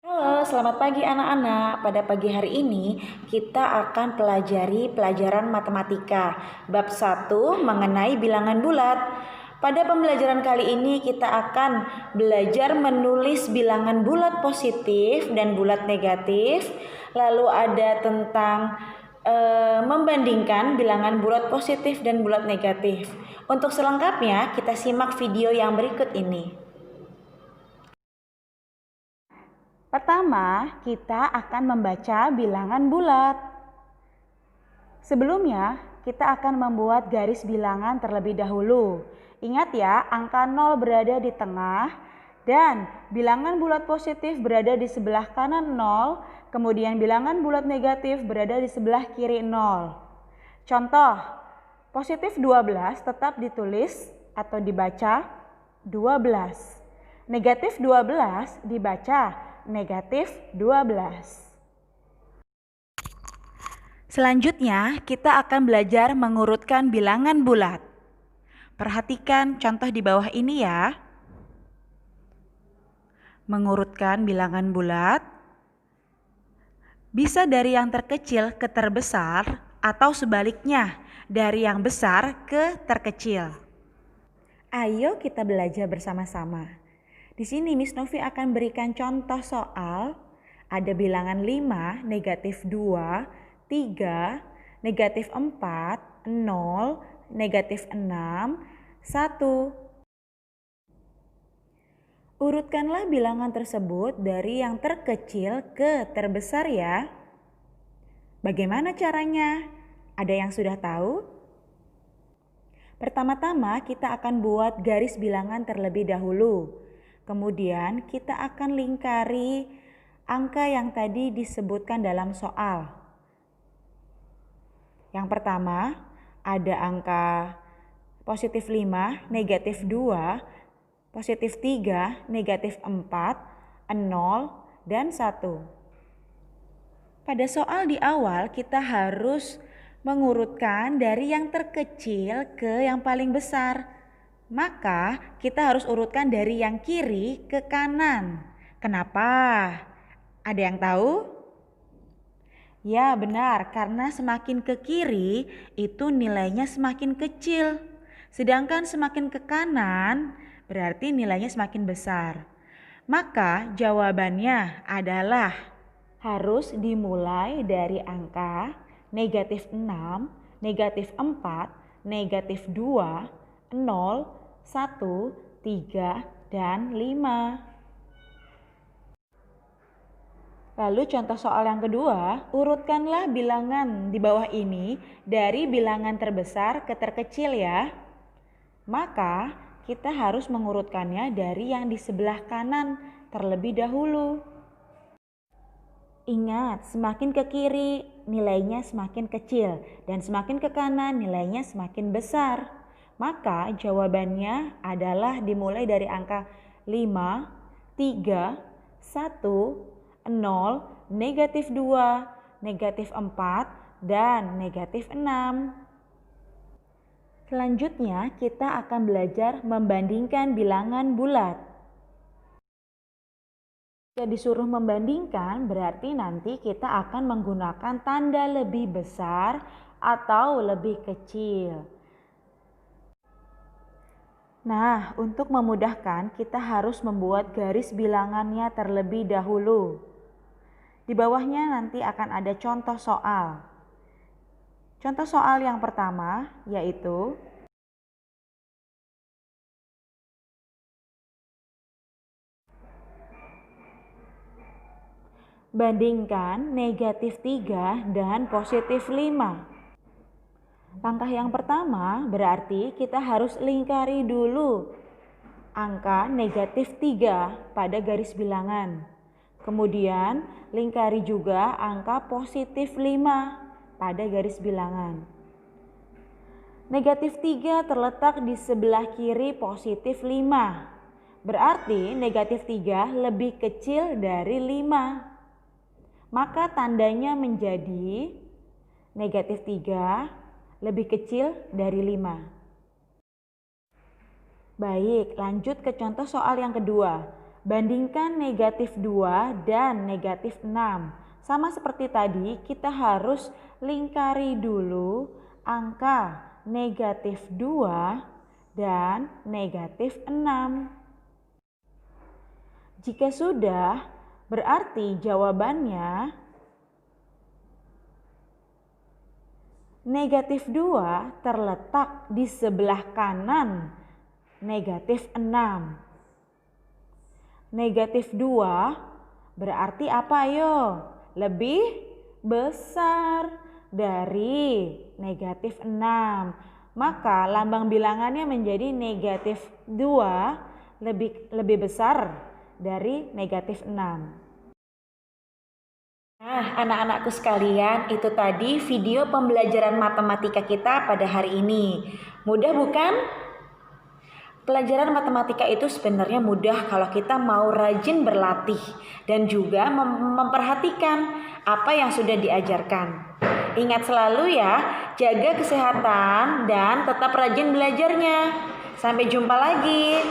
Halo, selamat pagi anak-anak. Pada pagi hari ini kita akan pelajari pelajaran matematika bab 1 mengenai bilangan bulat. Pada pembelajaran kali ini kita akan belajar menulis bilangan bulat positif dan bulat negatif. Lalu ada tentang membandingkan bilangan bulat positif dan bulat negatif. Untuk selengkapnya kita simak video yang berikut ini. Pertama, kita akan membaca bilangan bulat. Sebelumnya, kita akan membuat garis bilangan terlebih dahulu. Ingat ya, angka 0 berada di tengah dan bilangan bulat positif berada di sebelah kanan 0, kemudian bilangan bulat negatif berada di sebelah kiri 0. Contoh, positif 12 tetap ditulis atau dibaca 12. Negatif 12 dibaca negatif 12. Selanjutnya, kita akan belajar mengurutkan bilangan bulat. Perhatikan contoh di bawah ini ya. Mengurutkan bilangan bulat bisa dari yang terkecil ke terbesar atau sebaliknya, dari yang besar ke terkecil. Ayo kita belajar bersama-sama. Di sini Miss Novi akan berikan contoh soal. Ada bilangan 5, negatif 2, 3, negatif 4, 0, negatif 6, 1. Urutkanlah bilangan tersebut dari yang terkecil ke terbesar ya. Bagaimana caranya? Ada yang sudah tahu? Pertama-tama kita akan buat garis bilangan terlebih dahulu. Kemudian kita akan lingkari angka yang tadi disebutkan dalam soal. Yang pertama ada angka positif 5, negatif 2, positif 3, negatif 4, 0, dan 1. Pada soal di awal kita harus mengurutkan dari yang terkecil ke yang paling besar. Maka kita harus urutkan dari yang kiri ke kanan. Kenapa? Ada yang tahu? Ya benar, karena semakin ke kiri itu nilainya semakin kecil. Sedangkan semakin ke kanan berarti nilainya semakin besar. Maka jawabannya adalah harus dimulai dari angka negatif 6, negatif 4, negatif 2, 0, 1, 3, dan 5. Lalu contoh soal yang kedua, urutkanlah bilangan di bawah ini dari bilangan terbesar ke terkecil ya. Maka kita harus mengurutkannya dari yang di sebelah kanan terlebih dahulu. Ingat, semakin ke kiri nilainya semakin kecil dan semakin ke kanan nilainya semakin besar. Maka jawabannya adalah dimulai dari angka 5, 3, 1, 0, negatif 2, negatif 4, dan negatif 6. Selanjutnya kita akan belajar membandingkan bilangan bulat. Jika disuruh membandingkan berarti nanti kita akan menggunakan tanda lebih besar atau lebih kecil. Nah, untuk memudahkan kita harus membuat garis bilangannya terlebih dahulu. Di bawahnya nanti akan ada contoh soal. Contoh soal yang pertama yaitu bandingkan negatif 3 dan positif 5. Langkah yang pertama berarti kita harus lingkari dulu angka negatif 3 pada garis bilangan. Kemudian lingkari juga angka positif 5 pada garis bilangan. Negatif 3 terletak di sebelah kiri positif 5. Berarti negatif 3 lebih kecil dari 5. Maka tandanya menjadi negatif 3 lebih kecil dari 5. Baik, lanjut ke contoh soal yang kedua. Bandingkan negatif 2 dan negatif 6. Sama seperti tadi, kita harus lingkari dulu angka negatif 2 dan negatif 6. Jika sudah, berarti jawabannya negatif 2 terletak di sebelah kanan negatif 6. Negatif 2 berarti apa ayo? Lebih besar dari negatif 6. Maka lambang bilangannya menjadi negatif 2 lebih besar dari negatif 6. Nah, anak-anakku sekalian, itu tadi video pembelajaran matematika kita pada hari ini. Mudah bukan? Pelajaran matematika itu sebenarnya mudah kalau kita mau rajin berlatih dan juga memperhatikan apa yang sudah diajarkan. Ingat selalu ya, jaga kesehatan dan tetap rajin belajarnya. Sampai jumpa lagi.